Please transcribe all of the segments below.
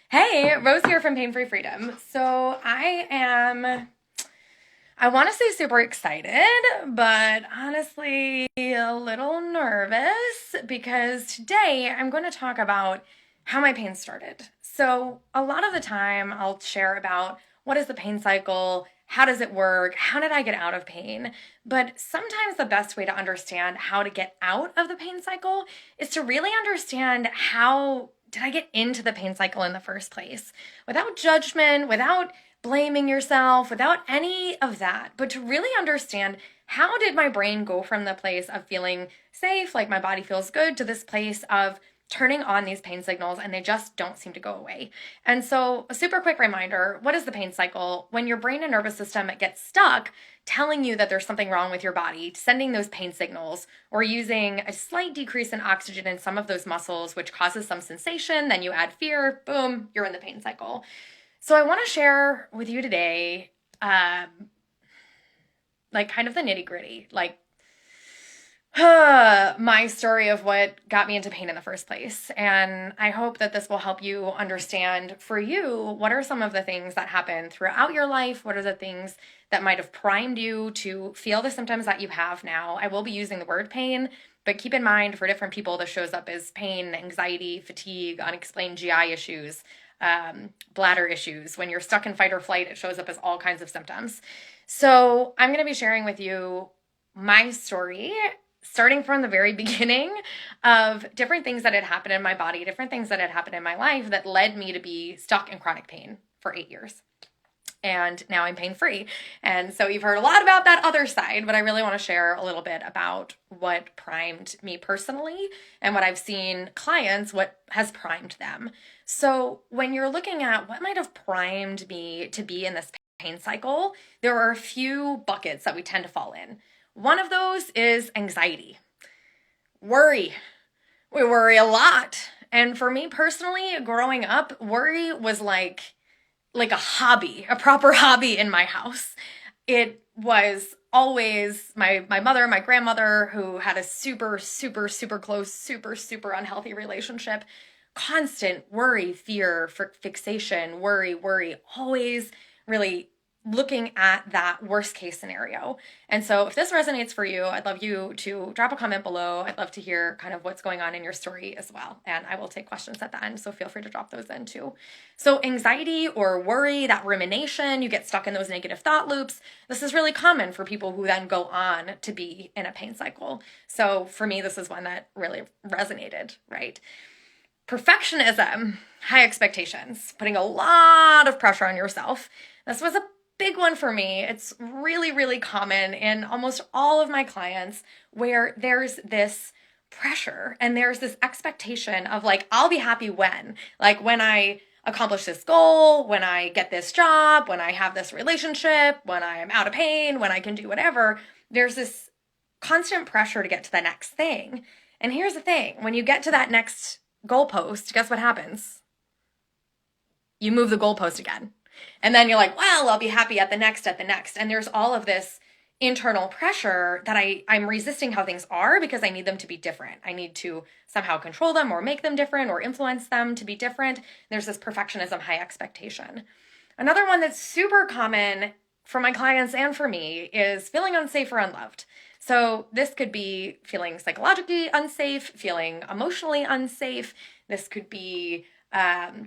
Hey, Rose here from Pain Free Freedom. So I want to say super excited, but honestly a little nervous because today I'm going to talk about how my pain started. So, a lot of the time I'll share about what is the pain cycle, how does it work, how did I get out of pain? But sometimes the best way to understand how to get out of the pain cycle is to really understand how did I get into the pain cycle in the first place? Without judgment, without blaming yourself, without any of that, but to really understand how did my brain go from the place of feeling safe, like my body feels good, to this place of turning on these pain signals and they just don't seem to go away. And so, a super quick reminder, what is the pain cycle? When your brain and nervous system gets stuck, telling you that there's something wrong with your body, sending those pain signals, or using a slight decrease in oxygen in some of those muscles, which causes some sensation, then you add fear, boom, you're in the pain cycle. So I want to share with you today, like kind of the nitty gritty, like my story of what got me into pain in the first place. And I hope that this will help you understand for you what are some of the things that happen throughout your life? What are the things that might have primed you to feel the symptoms that you have now? I will be using the word pain, but keep in mind for different people, this shows up as pain, anxiety, fatigue, unexplained GI issues, bladder issues. When you're stuck in fight or flight, it shows up as all kinds of symptoms. So I'm going to be sharing with you my story starting from the very beginning of different things that had happened in my body, different things that had happened in my life that led me to be stuck in chronic pain for 8 years. And now I'm pain free. And so you've heard a lot about that other side, but I really want to share a little bit about what primed me personally and what I've seen clients, what has primed them. So when you're looking at what might have primed me to be in this pain cycle, there are a few buckets that we tend to fall in. One of those is anxiety, worry. We worry a lot. And for me personally, growing up, worry was like a hobby, a proper hobby in my house. It was always my mother, my grandmother, who had a super, super, super close, super, super unhealthy relationship. Constant worry, fear, fixation, worry, always really looking at that worst case scenario. And so if this resonates for you, I'd love you to drop a comment below. I'd love to hear kind of what's going on in your story as well. And I will take questions at the end, so feel free to drop those in too. So anxiety or worry, that rumination, you get stuck in those negative thought loops. This is really common for people who then go on to be in a pain cycle. So for me, this is one that really resonated, right? Perfectionism, high expectations, putting a lot of pressure on yourself. This was a big one for me. It's really, really common in almost all of my clients where there's this pressure and there's this expectation of like, I'll be happy when I accomplish this goal, when I get this job, when I have this relationship, when I'm out of pain, when I can do whatever. There's this constant pressure to get to the next thing. And here's the thing, when you get to that next goalpost, guess what happens? You move the goalpost again. And then you're like, well, I'll be happy at the next. And there's all of this internal pressure that I'm resisting how things are because I need them to be different. I need to somehow control them or make them different or influence them to be different. There's this perfectionism, high expectation. Another one that's super common for my clients and for me is feeling unsafe or unloved. So this could be feeling psychologically unsafe, feeling emotionally unsafe. This could be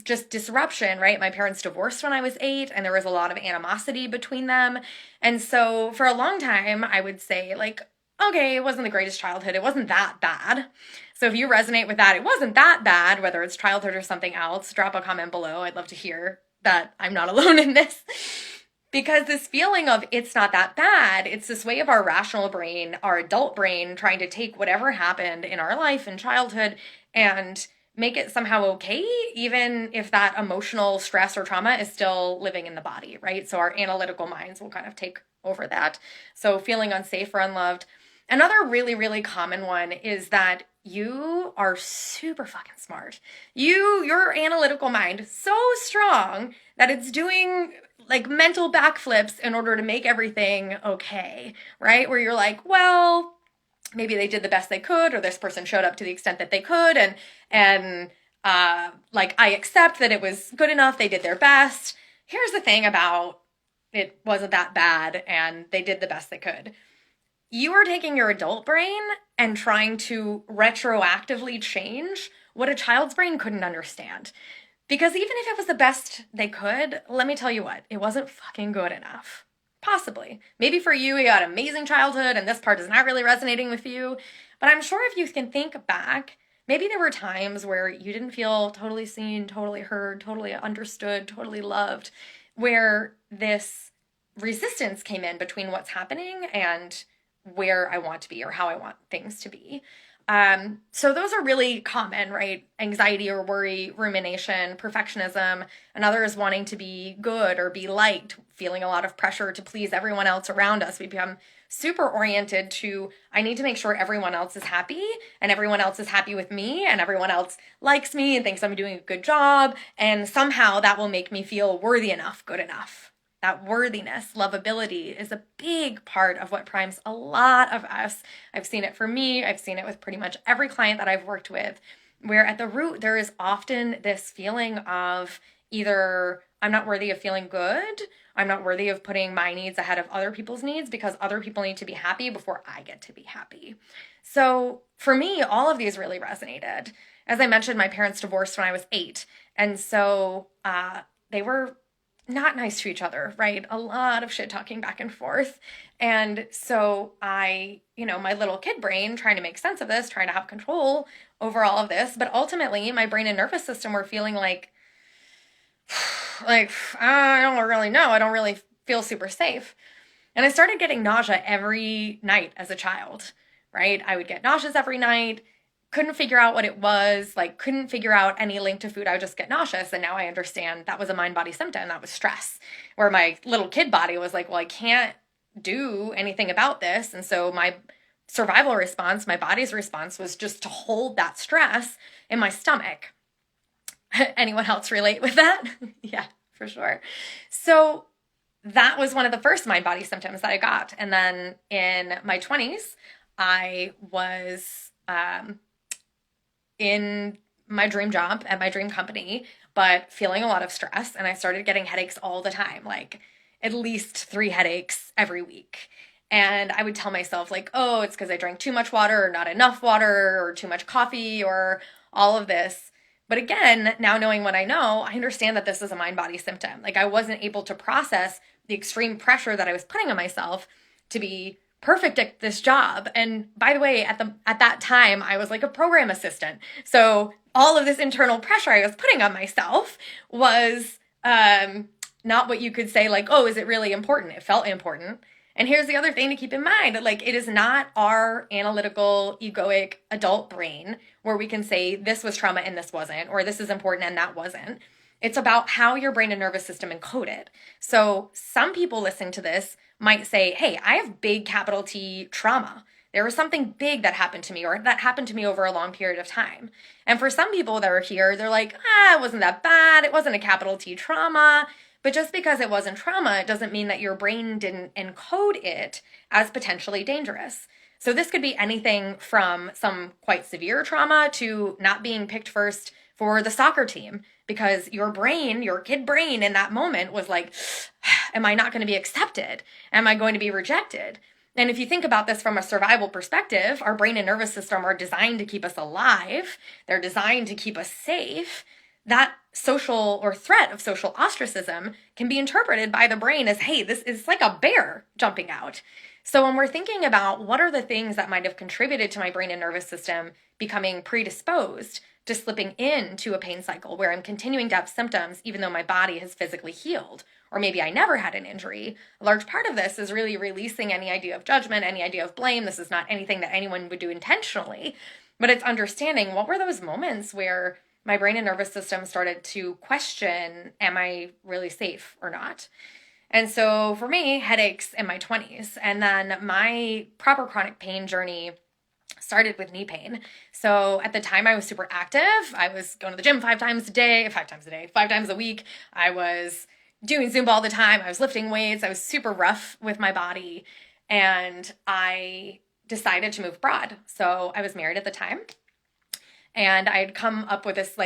just disruption, right? My parents divorced when I was 8 and there was a lot of animosity between them. And so for a long time, I would say like, okay, it wasn't the greatest childhood. It wasn't that bad. So if you resonate with that, it wasn't that bad, whether it's childhood or something else, drop a comment below. I'd love to hear that I'm not alone in this. Because this feeling of it's not that bad, it's this way of our rational brain, our adult brain, trying to take whatever happened in our life in childhood and make it somehow okay, even if that emotional stress or trauma is still living in the body, right? So our analytical minds will kind of take over that. So feeling unsafe or unloved. Another really, really common one is that you are super fucking smart. Your analytical mind, so strong that it's doing like mental backflips in order to make everything okay, right? Where you're like, well, maybe they did the best they could, or this person showed up to the extent that they could, and Like, I accept that it was good enough. They did their best. Here's the thing about it wasn't that bad and they did the best they could. You are taking your adult brain and trying to retroactively change what a child's brain couldn't understand. Because even if it was the best they could, let me tell you what, it wasn't fucking good enough. Possibly. Maybe for you, you had an amazing childhood and this part is not really resonating with you. But I'm sure if you can think back, maybe there were times where you didn't feel totally seen, totally heard, totally understood, totally loved, where this resistance came in between what's happening and where I want to be or how I want things to be. So those are really common, right? Anxiety or worry, rumination, perfectionism. Another is wanting to be good or be liked, feeling a lot of pressure to please everyone else around us. We become super oriented to, I need to make sure everyone else is happy and everyone else is happy with me and everyone else likes me and thinks I'm doing a good job. And somehow that will make me feel worthy enough, good enough. That worthiness, lovability is a big part of what primes a lot of us. I've seen it for me. I've seen it with pretty much every client that I've worked with, where at the root, there is often this feeling of either I'm not worthy of feeling good, I'm not worthy of putting my needs ahead of other people's needs because other people need to be happy before I get to be happy. So for me, all of these really resonated. As I mentioned, my parents divorced when I was 8. And so they were not nice to each other, right? A lot of shit talking back and forth. And so I, my little kid brain trying to make sense of this, trying to have control over all of this. But ultimately, my brain and nervous system were feeling like, I don't really know. I don't really feel super safe. And I started getting nausea every night as a child, right? I would get nauseous every night. Couldn't figure out what it was, couldn't figure out any link to food. I would just get nauseous. And now I understand that was a mind-body symptom. That was stress, where my little kid body was like, well, I can't do anything about this. And so my survival response, my body's response was just to hold that stress in my stomach. Anyone else relate with that? Yeah, for sure. So that was one of the first mind-body symptoms that I got. And then in my 20s, I was in my dream job at my dream company, but feeling a lot of stress. And I started getting headaches all the time, like at least 3 headaches every week. And I would tell myself oh, it's because I drank too much water or not enough water or too much coffee or all of this. But again, now knowing what I know, I understand that this is a mind-body symptom. I wasn't able to process the extreme pressure that I was putting on myself to be perfect at this job. And by the way, at that time, I was like a program assistant. So all of this internal pressure I was putting on myself was not what you could say oh, is it really important? It felt important. And here's the other thing to keep in mind, it is not our analytical, egoic adult brain where we can say this was trauma and this wasn't, or this is important and that wasn't. It's about how your brain and nervous system encode it. So some people listening to this might say, hey, I have big capital T trauma. There was something big that happened to me or that happened to me over a long period of time. And for some people that are here, they're like, it wasn't that bad. It wasn't a capital T trauma. But just because it wasn't trauma, it doesn't mean that your brain didn't encode it as potentially dangerous. So this could be anything from some quite severe trauma to not being picked first for the soccer team because your brain, your kid brain in that moment was like, am I not going to be accepted? Am I going to be rejected? And if you think about this from a survival perspective, our brain and nervous system are designed to keep us alive. They're designed to keep us safe. That social or threat of social ostracism can be interpreted by the brain as, hey, this is like a bear jumping out. So when we're thinking about what are the things that might have contributed to my brain and nervous system becoming predisposed to slipping into a pain cycle where I'm continuing to have symptoms even though my body has physically healed, or maybe I never had an injury, a large part of this is really releasing any idea of judgment, any idea of blame. This is not anything that anyone would do intentionally, but it's understanding what were those moments where my brain and nervous system started to question, am I really safe or not? And so for me, headaches in my 20s. And then my proper chronic pain journey started with knee pain. So at the time I was super active. I was going to the gym 5 times a week. I was doing Zumba all the time. I was lifting weights. I was super rough with my body. And I decided to move abroad. So I was married at the time. And I had come up with this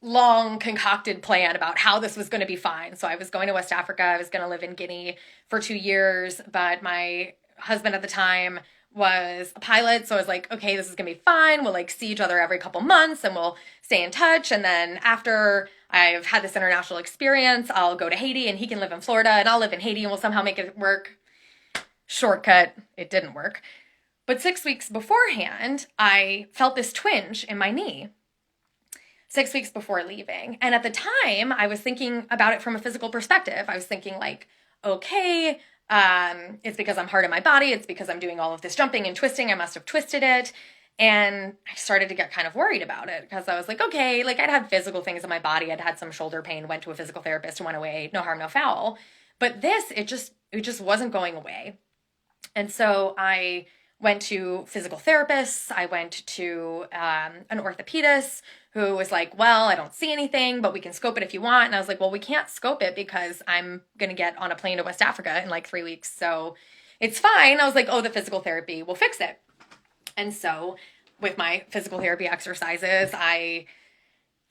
long concocted plan about how this was going to be fine. So I was going to West Africa. I was going to live in Guinea for 2 years, but my husband at the time was a pilot. So I was like, okay, this is going to be fine. We'll like see each other every couple months and we'll stay in touch. And then after I've had this international experience, I'll go to Haiti and he can live in Florida and I'll live in Haiti and we'll somehow make it work. Shortcut, it didn't work. But 6 weeks beforehand, I felt this twinge in my knee. 6 weeks before leaving. And at the time, I was thinking about it from a physical perspective. I was thinking like, okay, it's because I'm hard on my body. It's because I'm doing all of this jumping and twisting. I must have twisted it. And I started to get kind of worried about it because I was like, okay, like I'd had physical things in my body. I'd had some shoulder pain, went to a physical therapist and went away. No harm, no foul. But this, it just wasn't going away. And so I went to physical therapists. I went to an orthopedist who was like, well, I don't see anything, but we can scope it if you want. And I was like, well, we can't scope it because I'm going to get on a plane to West Africa in like 3 weeks. So it's fine. I was like, oh, the physical therapy will fix it. And so with my physical therapy exercises, I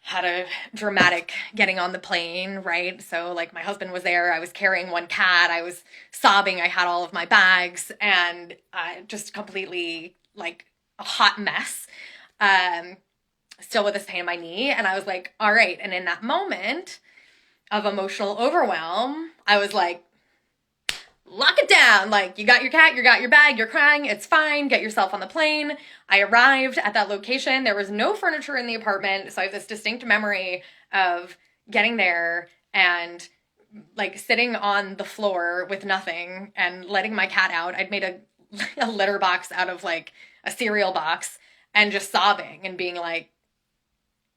had a dramatic getting on the plane, right? So like my husband was there. I was carrying one cat. I was sobbing. I had all of my bags and just completely like a hot mess. Still with this pain in my knee. And I was like, all right. And in that moment of emotional overwhelm, I was like, lock it down. Like, you got your cat, you got your bag, you're crying, it's fine, get yourself on the plane. I arrived at that location. There was no furniture in the apartment. So I have this distinct memory of getting there and like sitting on the floor with nothing and letting my cat out. I'd made a litter box out of like a cereal box and just sobbing and being like,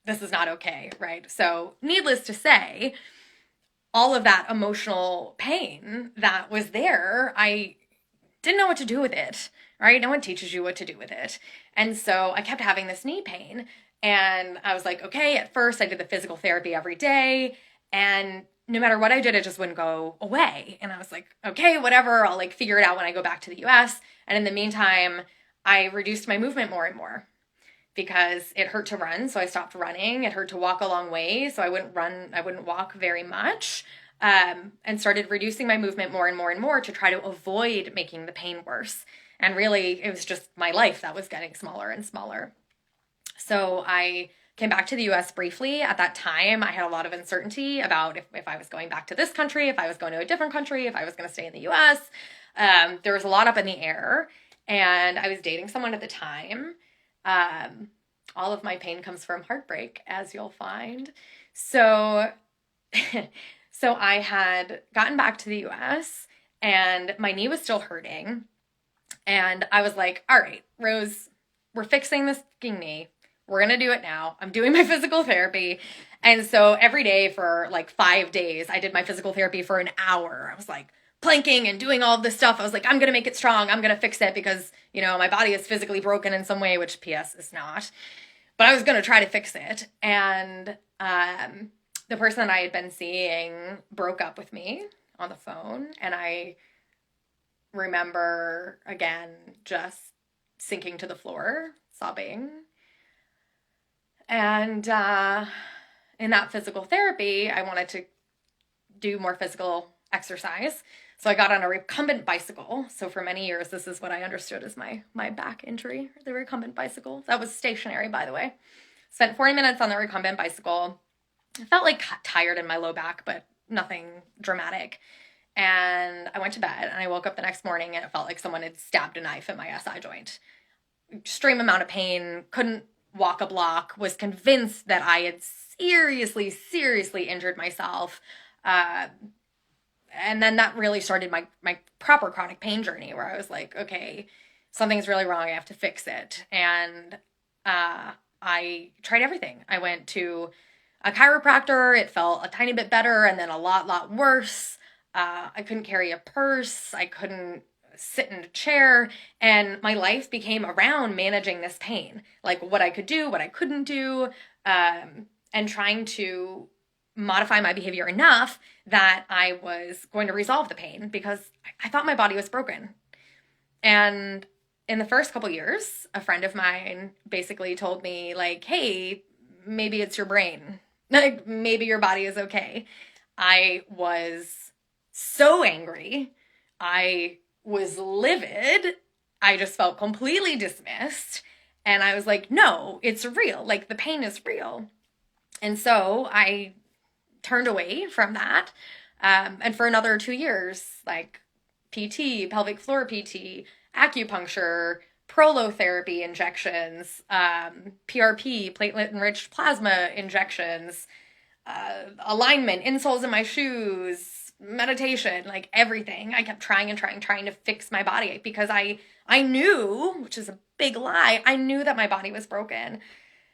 this is not okay, right? So needless to say, all of that emotional pain that was there, I didn't know what to do with it, right? No one teaches you what to do with it. And so I kept having this knee pain. And I was like, okay, at first I did the physical therapy every day. And no matter what I did, it just wouldn't go away. And I was like, okay, whatever, I'll like figure it out when I go back to the US. And in the meantime, I reduced my movement more and more because it hurt to run. So I stopped running. It hurt to walk a long way. So I wouldn't walk very much. And started reducing my movement more and more and more to try to avoid making the pain worse. And really, it was just my life that was getting smaller and smaller. So I came back to the US briefly. At that time, I had a lot of uncertainty about if I was going back to this country, if I was going to a different country, if I was going to stay in the US. There was a lot up in the air. And I was dating someone at the time. All of my pain comes from heartbreak, as you'll find. So, so I had gotten back to the US and my knee was still hurting. And I was like, all right, Rose, we're fixing this knee. We're going to do it now. I'm doing my physical therapy. And so every day for like 5 days, I did my physical therapy for an hour. I was like, planking and doing all of this stuff. I was like, I'm going to make it strong. I'm going to fix it because, you know, my body is physically broken in some way, which PS is not. But I was going to try to fix it. And the person that I had been seeing broke up with me on the phone. And I remember, again, just sinking to the floor, sobbing. And in that physical therapy, I wanted to do more physical exercise. So I got on a recumbent bicycle. So for many years, this is what I understood as my back injury, the recumbent bicycle. That was stationary, by the way. Spent 40 minutes on the recumbent bicycle. I felt like tired in my low back, but nothing dramatic. And I went to bed and I woke up the next morning and it felt like someone had stabbed a knife in my SI joint. Extreme amount of pain, couldn't walk a block, was convinced that I had seriously injured myself. And then that really started my proper chronic pain journey where I was like, okay, something's really wrong. I have to fix it. And I tried everything. I went to a chiropractor. It felt a tiny bit better and then a lot worse. I couldn't carry a purse. I couldn't sit in a chair. And my life became around managing this pain, like what I could do, what I couldn't do, and trying to modify my behavior enough that I was going to resolve the pain because I thought my body was broken. And in the first couple years, a friend of mine basically told me like, hey, maybe it's your brain. Like, maybe your body is okay. I was so angry. I was livid. I just felt completely dismissed. And I was like, no, it's real. Like, the pain is real. And so I turned away from that. And for another 2 years, like PT, pelvic floor PT, acupuncture, prolotherapy injections, PRP, platelet enriched plasma injections, alignment, insoles in my shoes, meditation, like everything. I kept trying and trying to fix my body because I knew, which is a big lie, I knew that my body was broken.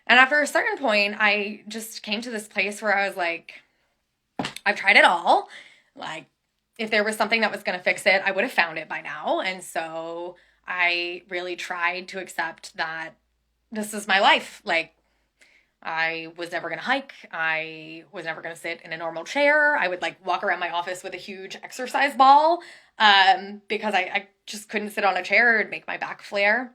And after a certain point, I just came to this place where I was like, I've tried it all. Like, if there was something that was going to fix it, I would have found it by now. And so I really tried to accept that this is my life. Like, I was never going to hike. I was never going to sit in a normal chair. I would like walk around my office with a huge exercise ball because I just couldn't sit on a chair. It'd make my back flare.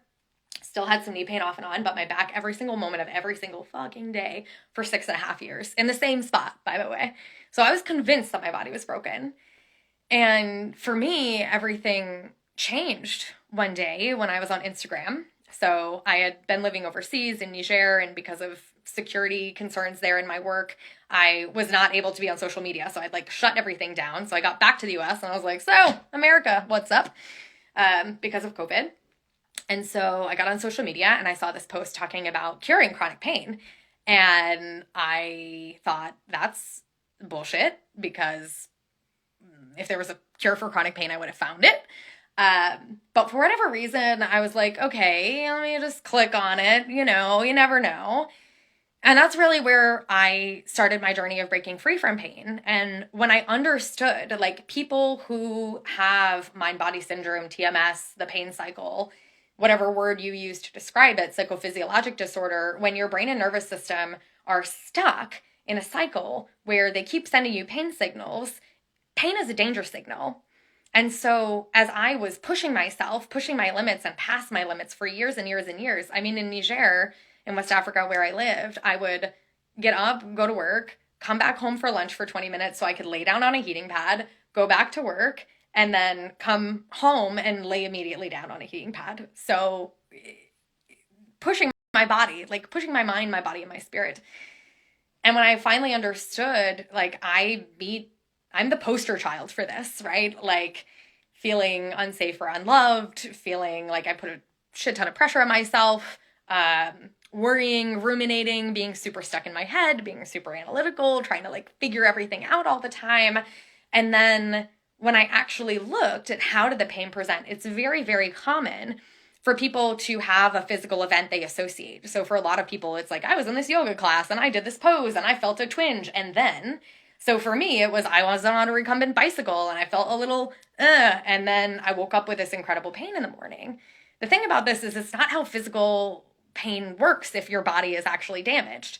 Still had some knee pain off and on, but my back every single moment of every single fucking day for 6.5 years in the same spot, by the way. So I was convinced that my body was broken. And for me, everything changed one day when I was on Instagram. So I had been living overseas in Niger, and because of security concerns there in my work, I was not able to be on social media. So I'd like shut everything down. So I got back to the US and I was like, so America, what's up? Because of COVID. And so I got on social media and I saw this post talking about curing chronic pain. And I thought, that's bullshit, because if there was a cure for chronic pain, I would have found it. But for whatever reason, I was like, okay, let me just click on it. You know, you never know. And that's really where I started my journey of breaking free from pain. And when I understood, like, people who have mind-body syndrome, TMS, the pain cycle, whatever word you use to describe it, psychophysiologic disorder, when your brain and nervous system are stuck in a cycle where they keep sending you pain signals, pain is a danger signal. And so as I was pushing myself, pushing my limits and past my limits for years and years and years, I mean, in Niger, in West Africa where I lived, I would get up, go to work, come back home for lunch for 20 minutes so I could lay down on a heating pad, go back to work, and then come home and lay immediately down on a heating pad. So pushing my body, like pushing my mind, my body, and my spirit. And when I finally understood, like, I'm the poster child for this, right? Like, feeling unsafe or unloved, feeling like I put a shit ton of pressure on myself, worrying, ruminating, being super stuck in my head, being super analytical, trying to like figure everything out all the time. And then when I actually looked at how did the pain present, it's very, very common for people to have a physical event they associate. So for a lot of people, it's like, I was in this yoga class and I did this pose and I felt a twinge. And then, so for me, it was, I was on a recumbent bicycle and I felt a little, and then I woke up with this incredible pain in the morning. The thing about this is it's not how physical pain works if your body is actually damaged,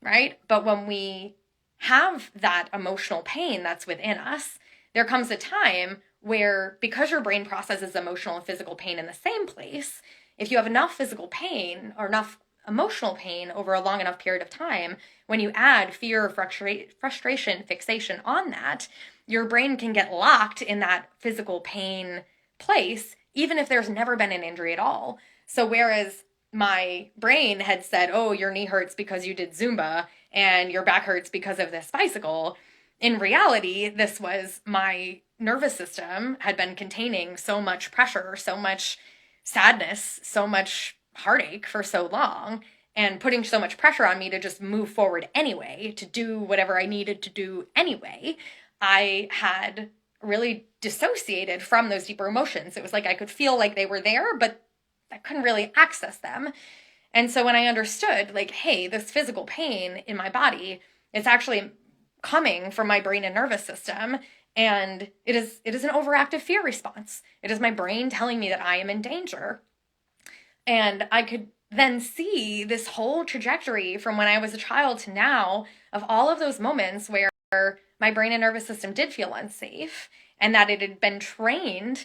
right? But when we have that emotional pain that's within us, there comes a time where, because your brain processes emotional and physical pain in the same place, if you have enough physical pain or enough emotional pain over a long enough period of time, when you add fear, frustration, fixation on that, your brain can get locked in that physical pain place, even if there's never been an injury at all. So whereas my brain had said, oh, your knee hurts because you did Zumba and your back hurts because of this bicycle, in reality, this was my nervous system had been containing so much pressure, so much sadness, so much heartache for so long, and putting so much pressure on me to just move forward anyway, to do whatever I needed to do anyway. I had really dissociated from those deeper emotions. It was like I could feel like they were there, but I couldn't really access them. And so when I understood, like, hey, this physical pain in my body, it's actually coming from my brain and nervous system, and it is an overactive fear response. It is my brain telling me that I am in danger. And I could then see this whole trajectory from when I was a child to now of all of those moments where my brain and nervous system did feel unsafe, and that it had been trained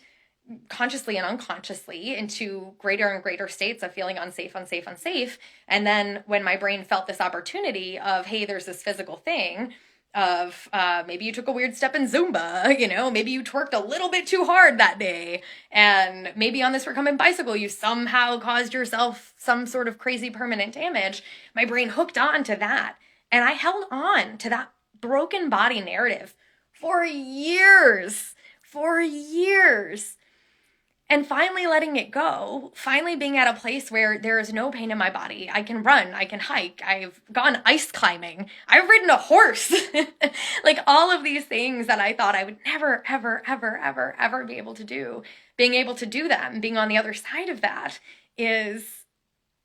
consciously and unconsciously into greater and greater states of feeling unsafe. And then when my brain felt this opportunity of, hey, there's this physical thing of maybe you took a weird step in Zumba, maybe you twerked a little bit too hard that day, and maybe on this recumbent bicycle you somehow caused yourself some sort of crazy permanent damage. My brain hooked on to that, and I held on to that broken body narrative for years. And finally letting it go, finally being at a place where there is no pain in my body. I can run, I can hike, I've gone ice climbing, I've ridden a horse. Like all of these things that I thought I would never, ever be able to do. Being able to do them, being on the other side of that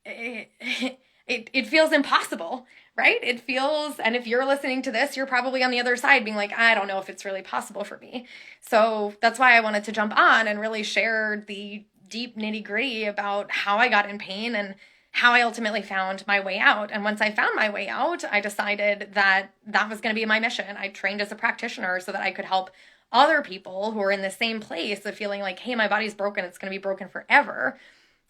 it feels impossible, right? It feels, and if you're listening to this, you're probably on the other side being like, I don't know if it's really possible for me. So that's why I wanted to jump on and really share the deep nitty-gritty about how I got in pain and how I ultimately found my way out. And once I found my way out, I decided that that was going to be my mission. I trained as a practitioner so that I could help other people who are in the same place of feeling like, hey, my body's broken, it's going to be broken forever,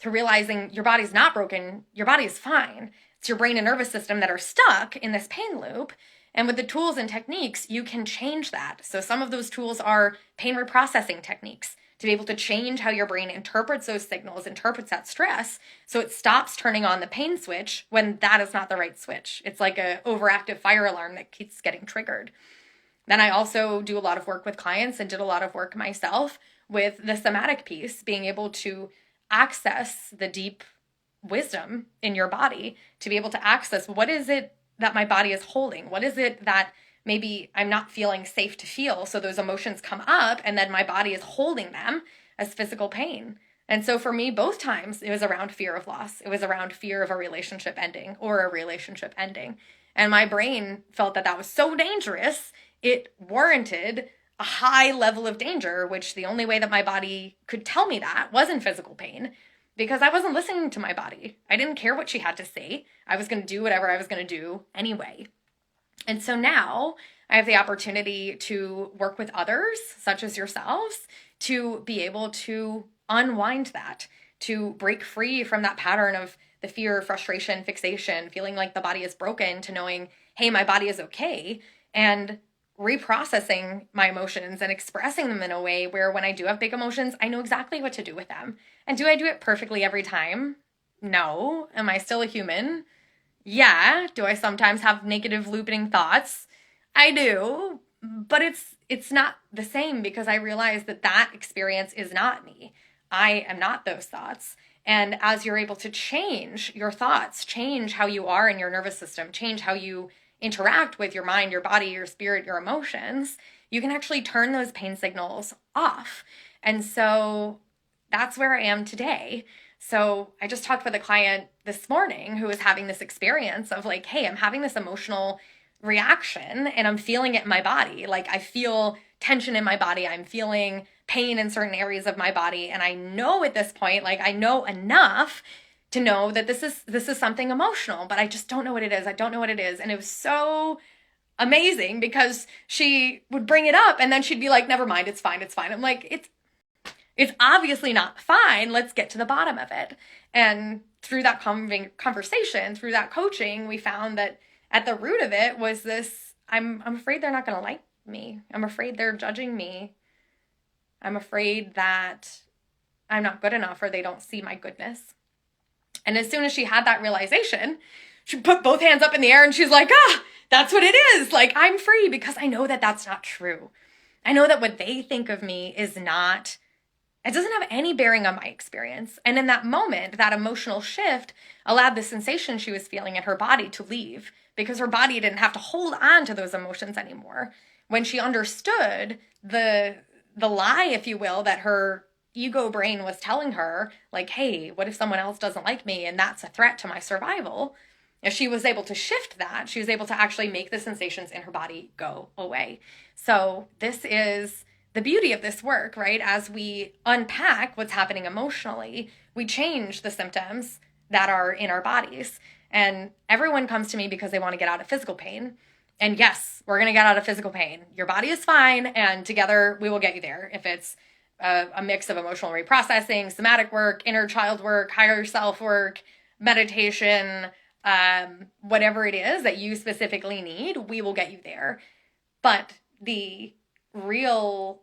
to realizing your body's not broken, your body is fine. It's your brain and nervous system that are stuck in this pain loop. And with the tools and techniques, you can change that. So some of those tools are pain reprocessing techniques, to be able to change how your brain interprets those signals, interprets that stress, so it stops turning on the pain switch when that is not the right switch. It's like an overactive fire alarm that keeps getting triggered. Then I also do a lot of work with clients and did a lot of work myself with the somatic piece, being able to access the deep wisdom in your body, to be able to access what is it that my body is holding? What is it that maybe I'm not feeling safe to feel? So those emotions come up and then my body is holding them as physical pain. And so for me, both times it was around fear of loss. It was around fear of a relationship ending or a relationship ending. And my brain felt that that was so dangerous, it warranted a high level of danger, which the only way that my body could tell me that was in physical pain, because I wasn't listening to my body. I didn't care what she had to say. I was going to do whatever I was going to do anyway. And so now I have the opportunity to work with others, such as yourselves, to be able to unwind that, to break free from that pattern of the fear, frustration, fixation, feeling like the body is broken, to knowing, hey, my body is okay, and reprocessing my emotions and expressing them in a way where when I do have big emotions, I know exactly what to do with them. And do I do it perfectly every time? No. Am I still a human? Yeah. Do I sometimes have negative looping thoughts? I do. But it's not the same, because I realize that that experience is not me. I am not those thoughts. And as you're able to change your thoughts, change how you are in your nervous system, change how you interact with your mind, your body, your spirit, your emotions, you can actually turn those pain signals off. And so that's where I am today. So I just talked with a client this morning who was having this experience of like, hey, I'm having this emotional reaction and I'm feeling it in my body. Like I feel tension in my body. I'm feeling pain in certain areas of my body. And I know at this point, like I know enough to know that this is something emotional, but I just don't know what it is. I don't know what it is. And it was so amazing because she would bring it up and then she'd be like, never mind, it's fine. I'm like, it's obviously not fine. Let's get to the bottom of it. And through that conversation, through that coaching, we found that at the root of it was this, I'm afraid they're not going to like me. I'm afraid they're judging me. I'm afraid that I'm not good enough or they don't see my goodness. And as soon as she had that realization, she put both hands up in the air and she's like, that's what it is. Like, I'm free, because I know that that's not true. I know that what they think of me is not, it doesn't have any bearing on my experience. And in that moment, that emotional shift allowed the sensation she was feeling in her body to leave, because her body didn't have to hold on to those emotions anymore. When she understood the lie, if you will, that her ego brain was telling her, like, hey, what if someone else doesn't like me and that's a threat to my survival? If she was able to shift that, she was able to actually make the sensations in her body go away. So this is the beauty of this work, right? As we unpack what's happening emotionally, we change the symptoms that are in our bodies. And everyone comes to me because they want to get out of physical pain. And yes, we're going to get out of physical pain. Your body is fine, and together we will get you there. If it's a mix of emotional reprocessing, somatic work, inner child work, higher self work, meditation, whatever it is that you specifically need, we will get you there. But the real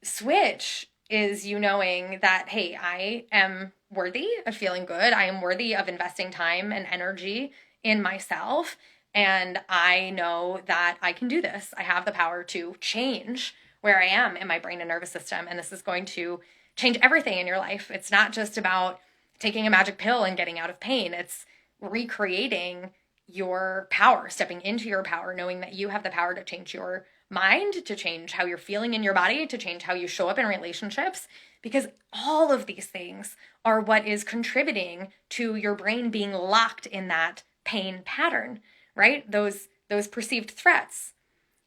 switch is you knowing that, hey, I am worthy of feeling good. I am worthy of investing time and energy in myself. And I know that I can do this. I have the power to change where I am in my brain and nervous system. And this is going to change everything in your life. It's not just about taking a magic pill and getting out of pain. It's recreating your power, stepping into your power, knowing that you have the power to change your mind, to change how you're feeling in your body, to change how you show up in relationships, because all of these things are what is contributing to your brain being locked in that pain pattern, right? Those perceived threats.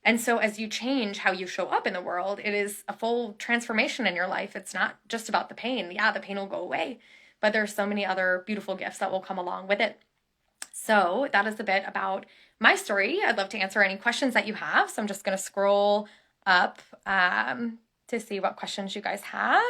And so as you change how you show up in the world, it is a full transformation in your life. It's not just about the pain. Yeah, the pain will go away, but there's so many other beautiful gifts that will come along with it. So that is a bit about my story. I'd love to answer any questions that you have. So I'm just going to scroll up to see what questions you guys have.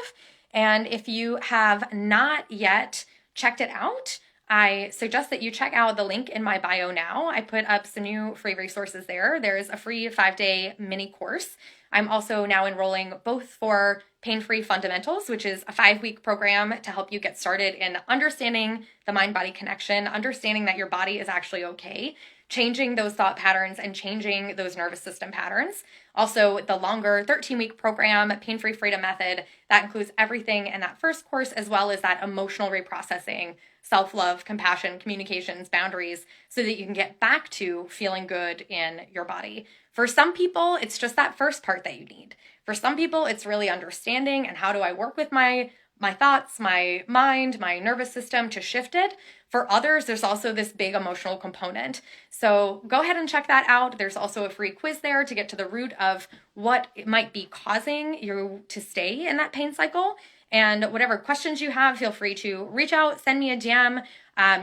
And if you have not yet checked it out, I suggest that you check out the link in my bio now. I put up some new free resources there. There's a free 5-day mini course. I'm also now enrolling both for Pain-Free Fundamentals, which is a 5-week program to help you get started in understanding the mind-body connection, understanding that your body is actually okay, changing those thought patterns and changing those nervous system patterns. Also, the longer 13-week program, Pain-Free Freedom Method, that includes everything in that first course, as well as that emotional reprocessing, self-love, compassion, communications, boundaries, so that you can get back to feeling good in your body. For some people, it's just that first part that you need. For some people, it's really understanding and how do I work with my thoughts, my mind, my nervous system to shift it. For others, there's also this big emotional component. So go ahead and check that out. There's also a free quiz there to get to the root of what it might be causing you to stay in that pain cycle. And whatever questions you have, feel free to reach out, send me a DM.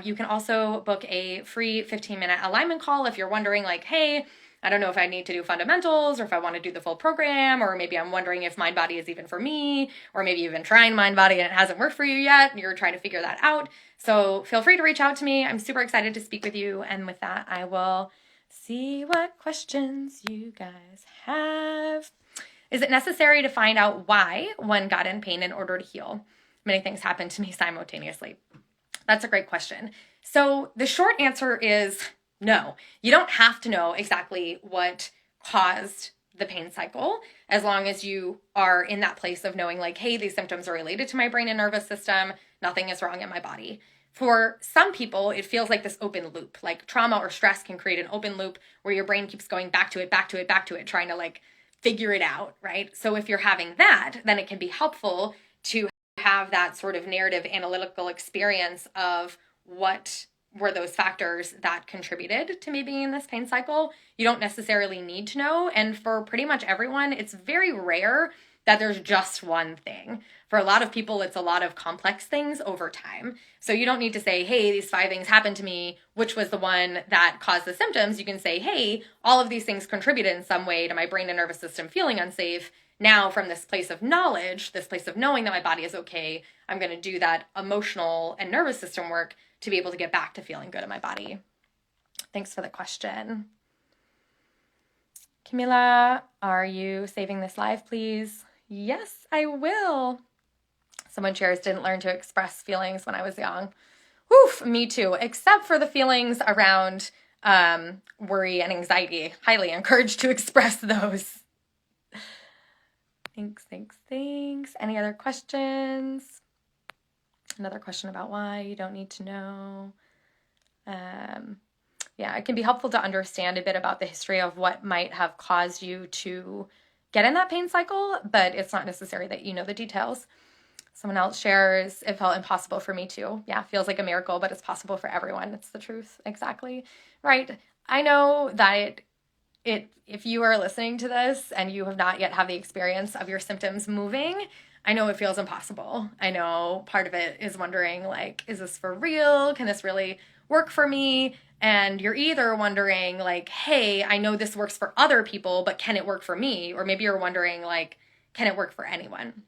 You can also book a free 15-minute alignment call if you're wondering like, hey, I don't know if I need to do fundamentals or if I want to do the full program, or maybe I'm wondering if mind body is even for me, or maybe you've been trying mind body and it hasn't worked for you yet and you're trying to figure that out. So feel free to reach out to me. I'm super excited to speak with you. And with that, I will see what questions you guys have. Is it necessary to find out why one got in pain in order to heal? Many things happen to me simultaneously. That's a great question. So the short answer is no. You don't have to know exactly what caused the pain cycle, as long as you are in that place of knowing like, hey, these symptoms are related to my brain and nervous system. Nothing is wrong in my body. For some people, it feels like this open loop, like trauma or stress can create an open loop where your brain keeps going back to it, trying to like figure it out, right? So if you're having that, then it can be helpful to have that sort of narrative analytical experience of what were those factors that contributed to me being in this pain cycle. You don't necessarily need to know. And for pretty much everyone, it's very rare that there's just one thing. For a lot of people, it's a lot of complex things over time. So you don't need to say, hey, these 5 things happened to me, which was the one that caused the symptoms. You can say, hey, all of these things contributed in some way to my brain and nervous system feeling unsafe. Now, from this place of knowledge, this place of knowing that my body is okay, I'm going to do that emotional and nervous system work to be able to get back to feeling good in my body. Thanks for the question. Camila, are you saving this live, please? Yes, I will. Someone shares, didn't learn to express feelings when I was young. Woof, me too, except for the feelings around worry and anxiety. Highly encouraged to express those. Thanks. Any other questions? Another question about why you don't need to know. Yeah, it can be helpful to understand a bit about the history of what might have caused you to get in that pain cycle, but it's not necessary that you know the details. Someone else shares, it felt impossible for me too. Yeah, feels like a miracle, but it's possible for everyone. It's the truth. Exactly. Right. I know that if you are listening to this and you have not yet had the experience of your symptoms moving, I know it feels impossible. I know part of it is wondering, like, is this for real? Can this really work for me? And you're either wondering, like, hey, I know this works for other people, but can it work for me? Or maybe you're wondering, like, can it work for anyone?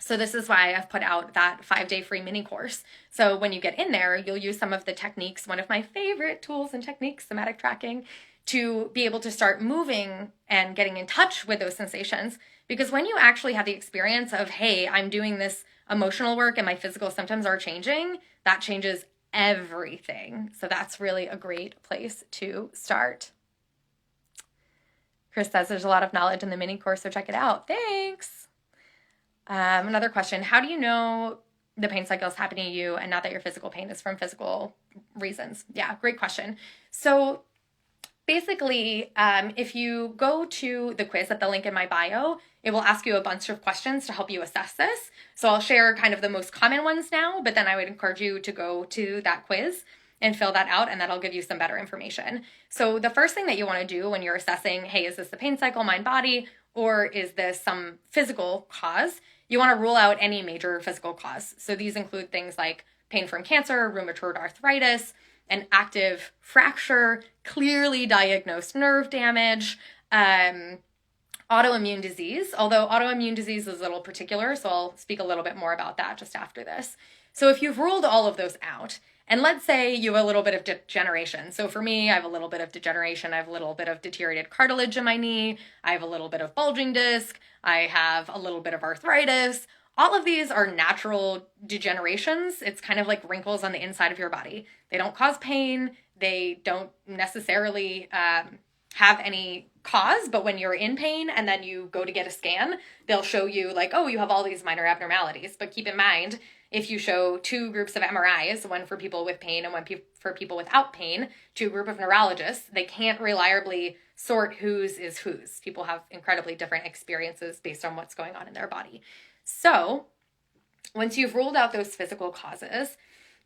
So this is why I've put out that 5-day free mini course. So when you get in there, you'll use some of the techniques, one of my favorite tools and techniques, somatic tracking, to be able to start moving and getting in touch with those sensations. Because when you actually have the experience of, hey, I'm doing this emotional work and my physical symptoms are changing, that changes everything. So that's really a great place to start. Chris says there's a lot of knowledge in the mini course, so check it out. Thanks. Another question, how do you know the pain cycle is happening to you and not that your physical pain is from physical reasons? Yeah, great question. So basically, if you go to the quiz at the link in my bio, it will ask you a bunch of questions to help you assess this. So I'll share kind of the most common ones now, but then I would encourage you to go to that quiz and fill that out, and that'll give you some better information. So the first thing that you want to do when you're assessing, hey, is this the pain cycle, mind, body, or is this some physical cause? You want to rule out any major physical cause. So these include things like pain from cancer, rheumatoid arthritis, an active fracture, clearly diagnosed nerve damage, autoimmune disease, although autoimmune disease is a little particular, so I'll speak a little bit more about that just after this. So if you've ruled all of those out, and let's say you have a little bit of degeneration. So for me, I have a little bit of degeneration. I have a little bit of deteriorated cartilage in my knee. I have a little bit of bulging disc. I have a little bit of arthritis. All of these are natural degenerations. It's kind of like wrinkles on the inside of your body. They don't cause pain. They don't necessarily have any cause, but when you're in pain and then you go to get a scan, they'll show you like, oh, you have all these minor abnormalities. But keep in mind, if you show two groups of MRIs, one for people with pain and one for people without pain, to a group of neurologists, they can't reliably sort whose is whose. People have incredibly different experiences based on what's going on in their body. So once you've ruled out those physical causes,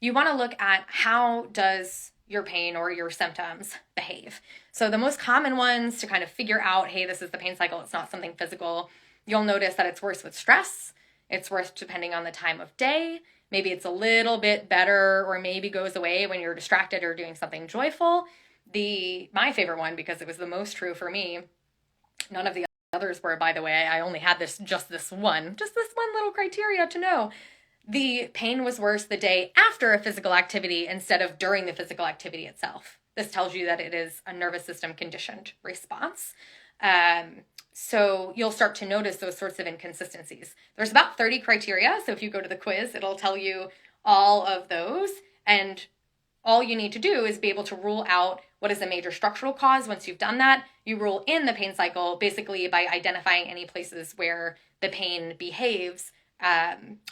you want to look at how does your pain or your symptoms behave. So the most common ones to kind of figure out, hey, this is the pain cycle, it's not something physical, you'll notice that it's worse with stress. It's worse depending on the time of day. Maybe it's a little bit better or maybe goes away when you're distracted or doing something joyful. My favorite one, because it was the most true for me, none of the others were, by the way, I only had just this one little criteria to know. The pain was worse the day after a physical activity instead of during the physical activity itself. This tells you that it is a nervous system conditioned response. So you'll start to notice those sorts of inconsistencies. There's about 30 criteria. So if you go to the quiz, it'll tell you all of those. And all you need to do is be able to rule out what is a major structural cause. Once you've done that, you rule in the pain cycle basically by identifying any places where the pain behaves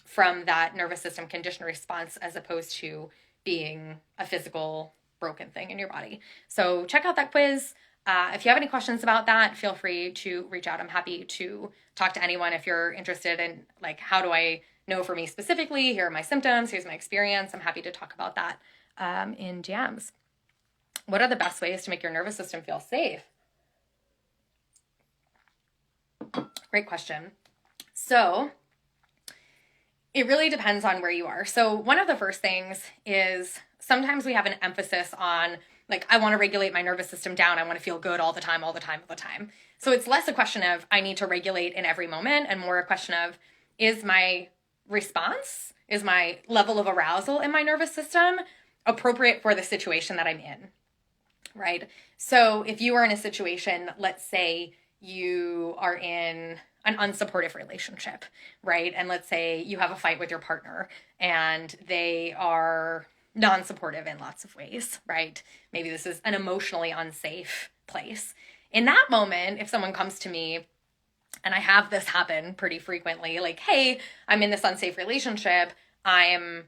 from that nervous system conditioned response as opposed to being a physical broken thing in your body. So check out that quiz. If you have any questions about that, feel free to reach out. I'm happy to talk to anyone if you're interested in like, how do I know for me specifically? Here are my symptoms. Here's my experience. I'm happy to talk about that in jams. What are the best ways to make your nervous system feel safe? Great question. So it really depends on where you are. So one of the first things is sometimes we have an emphasis on like, I want to regulate my nervous system down. I want to feel good all the time, all the time, all the time. So it's less a question of I need to regulate in every moment and more a question of, is my response, is my level of arousal in my nervous system appropriate for the situation that I'm in, right? So if you are in a situation, let's say you are in an unsupportive relationship, right? And let's say you have a fight with your partner and they are non-supportive in lots of ways, right? Maybe this is an emotionally unsafe place. In that moment, if someone comes to me, and I have this happen pretty frequently, like, hey, I'm in this unsafe relationship, I'm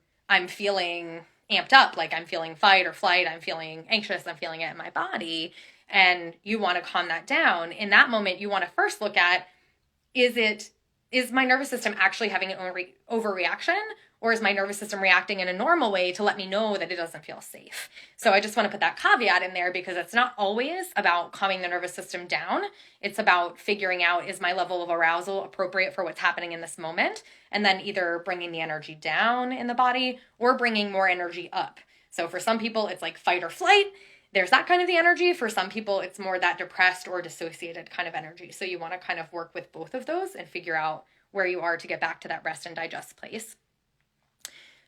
feeling amped up, like I'm feeling fight or flight, I'm feeling anxious, I'm feeling it in my body, and you want to calm that down. In that moment, you want to first look at, is my nervous system actually having an overreaction, or is my nervous system reacting in a normal way to let me know that it doesn't feel safe? So I just want to put that caveat in there because it's not always about calming the nervous system down. It's about figuring out, is my level of arousal appropriate for what's happening in this moment? And then either bringing the energy down in the body or bringing more energy up. So for some people, it's like fight or flight. There's that kind of the energy. For some people, it's more that depressed or dissociated kind of energy. So you want to kind of work with both of those and figure out where you are to get back to that rest and digest place.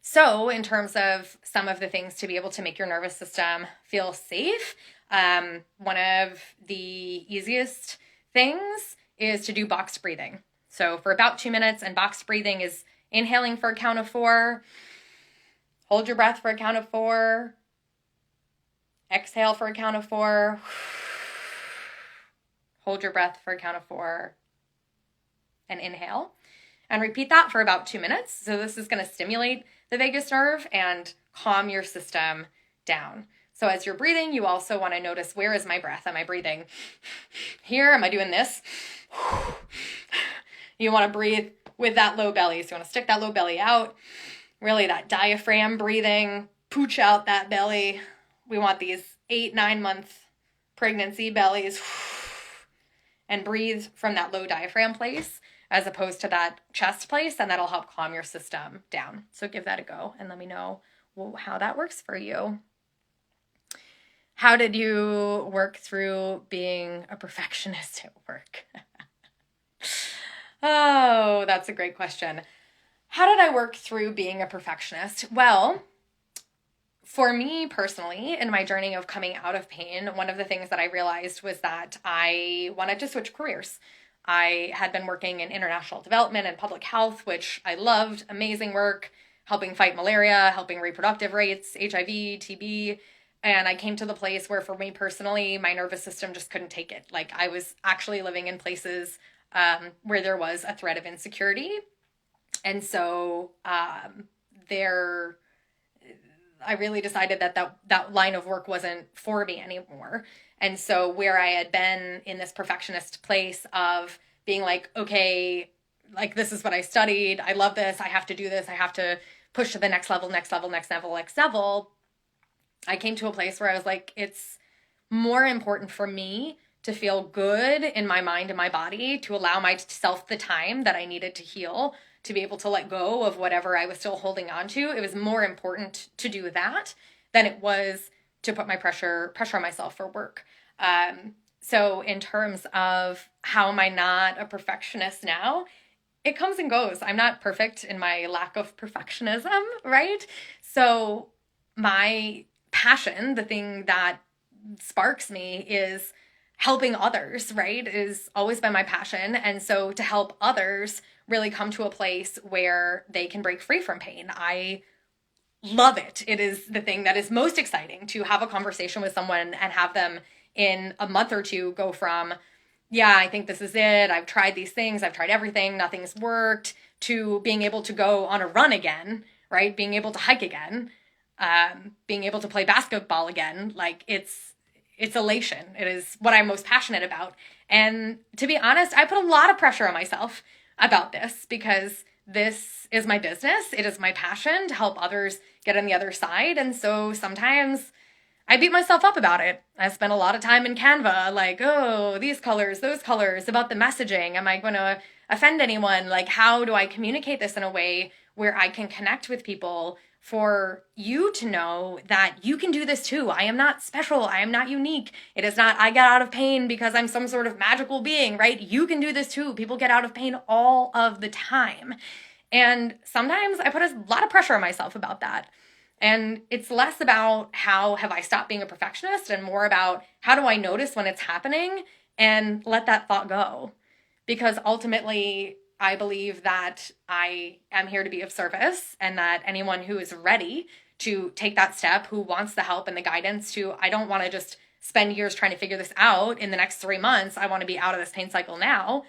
So in terms of some of the things to be able to make your nervous system feel safe, one of the easiest things is to do boxed breathing. So for about 2 minutes, and boxed breathing is inhaling for a count of 4, hold your breath for a count of 4, exhale for a count of 4, hold your breath for a count of 4, and inhale. And repeat that for about 2 minutes. So this is going to stimulate the vagus nerve and calm your system down. So as you're breathing, you also want to notice, where is my breath? Am I breathing here? Am I doing this? You want to breathe with that low belly. So you want to stick that low belly out, really that diaphragm breathing, pooch out that belly. We want these 8-9 month pregnancy bellies, and breathe from that low diaphragm place as opposed to that chest place, and that'll help calm your system down. So give that a go and let me know how that works for you. How did you work through being a perfectionist at work? Oh, that's a great question. How did I work through being a perfectionist? Well, for me personally, in my journey of coming out of pain, one of the things that I realized was that I wanted to switch careers. I had been working in international development and public health, which I loved, amazing work, helping fight malaria, helping reproductive rates, HIV, TB. And I came to the place where, for me personally, my nervous system just couldn't take it. Like, I was actually living in places where there was a threat of insecurity. And so I really decided that line of work wasn't for me anymore. And so where I had been in this perfectionist place of being like, okay, like, this is what I studied, I love this, I have to do this, I have to push to the next level, I came to a place where I was like, it's more important for me to feel good in my mind and my body, to allow myself the time that I needed to heal, to be able to let go of whatever I was still holding on to. It was more important to do that than it was to put my pressure on myself for work. So in terms of how am I not a perfectionist now, it comes and goes. I'm not perfect in my lack of perfectionism, right? So my passion, the thing that sparks me, is helping others, right? It has always been my passion. And so to help others really come to a place where they can break free from pain, I love it. It is the thing that is most exciting, to have a conversation with someone and have them in a month or two go from, yeah, I think this is it, I've tried these things, I've tried everything, nothing's worked, to being able to go on a run again, right? Being able to hike again, being able to play basketball again. Like, it's elation. It is what I'm most passionate about. And to be honest, I put a lot of pressure on myself about this, because this is my business. It is my passion to help others get on the other side. And so sometimes I beat myself up about it. I spent a lot of time in Canva, like, oh, these colors, those colors, about the messaging. Am I going to offend anyone? Like, how do I communicate this in a way where I can connect with people, for you to know that you can do this too? I am not special. I am not unique. It is not, I get out of pain because I'm some sort of magical being, right? You can do this too. People get out of pain all of the time. And sometimes I put a lot of pressure on myself about that. And it's less about how have I stopped being a perfectionist, and more about how do I notice when it's happening and let that thought go. Because ultimately, I believe that I am here to be of service, and that anyone who is ready to take that step, who wants the help and the guidance to, I don't want to just spend years trying to figure this out in the next 3 months. I want to be out of this pain cycle now.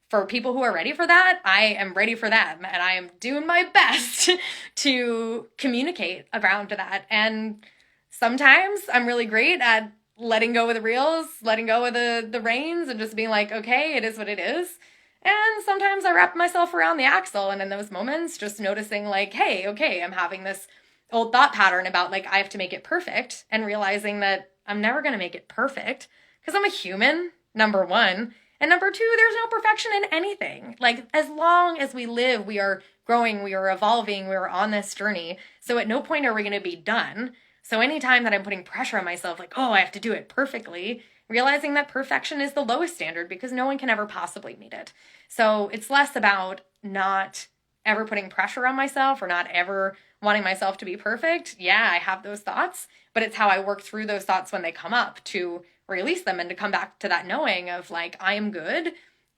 For people who are ready for that, I am ready for them, and I am doing my best to communicate around that. And sometimes I'm really great at letting go of the reins, letting go of the reins, and just being like, okay, it is what it is. And sometimes I wrap myself around the axle, and in those moments, just noticing like, hey, okay, I'm having this old thought pattern about like, I have to make it perfect, and realizing that I'm never going to make it perfect, because I'm a human, number one. And number two, there's no perfection in anything. Like, as long as we live, we are growing, we are evolving, we are on this journey. So at no point are we going to be done. So anytime that I'm putting pressure on myself, like, oh, I have to do it perfectly, realizing that perfection is the lowest standard because no one can ever possibly meet it. So it's less about not ever putting pressure on myself or not ever wanting myself to be perfect. Yeah, I have those thoughts, but it's how I work through those thoughts when they come up to release them and to come back to that knowing of like, I am good,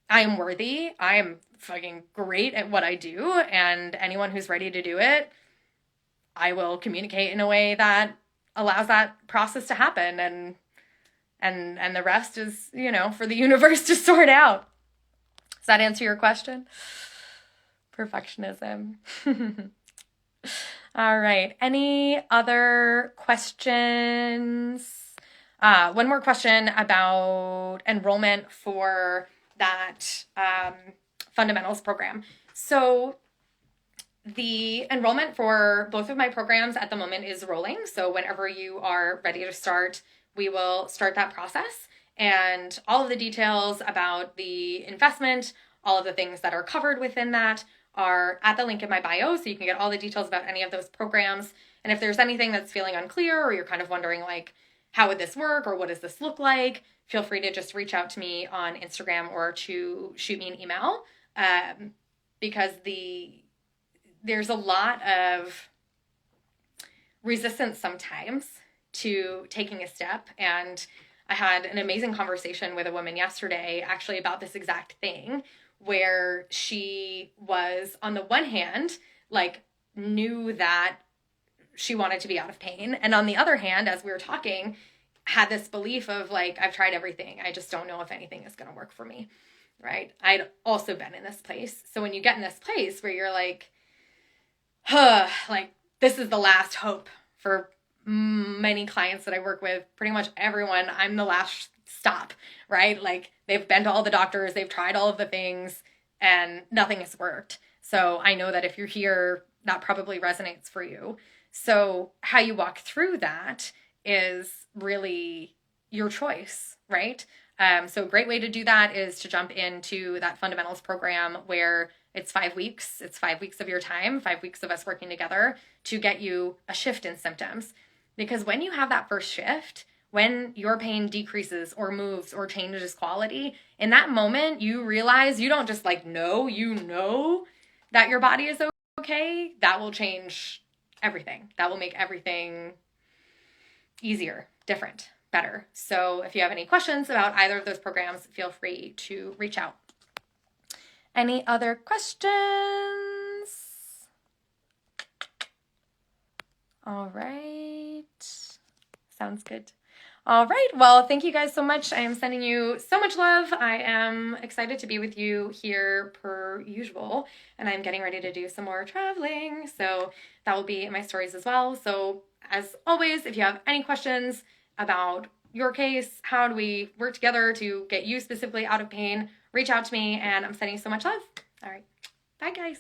I am worthy, I am fucking great at what I do, and anyone who's ready to do it, I will communicate in a way that allows that process to happen, and the rest is, for the universe to sort out. Does that answer your question? Perfectionism. All right. Any other questions? One more question about enrollment for that fundamentals program. So the enrollment for both of my programs at the moment is rolling. So whenever you are ready to start, we will start that process. And all of the details about the investment, all of the things that are covered within that are at the link in my bio. So you can get all the details about any of those programs. And if there's anything that's feeling unclear or you're kind of wondering like, how would this work or what does this look like? Feel free to just reach out to me on Instagram or to shoot me an email, because there's a lot of resistance sometimes to taking a step. And I had an amazing conversation with a woman yesterday actually about this exact thing, where she was, on the one hand, like knew that she wanted to be out of pain. And on the other hand, as we were talking, had this belief of like, I've tried everything. I just don't know if anything is going to work for me. Right. I'd also been in this place. So when you get in this place where you're like, like this is the last hope for many clients that I work with, pretty much everyone, I'm the last stop, right? Like they've been to all the doctors, they've tried all of the things and nothing has worked. So I know that if you're here, that probably resonates for you. So how you walk through that is really your choice, right? So a great way to do that is to jump into that fundamentals program where it's 5 weeks. It's 5 weeks of your time, 5 weeks of us working together to get you a shift in symptoms. Because when you have that first shift, when your pain decreases or moves or changes quality, in that moment, you realize you don't just like know, that your body is okay. That will change everything. That will make everything easier, different, better. So if you have any questions about either of those programs, feel free to reach out. Any other questions? All right. Sounds good. All right. Well, thank you guys so much. I am sending you so much love. I am excited to be with you here per usual, and I'm getting ready to do some more traveling. So that will be in my stories as well. So as always, if you have any questions about your case, how do we work together to get you specifically out of pain, reach out to me, and I'm sending you so much love. All right. Bye, guys.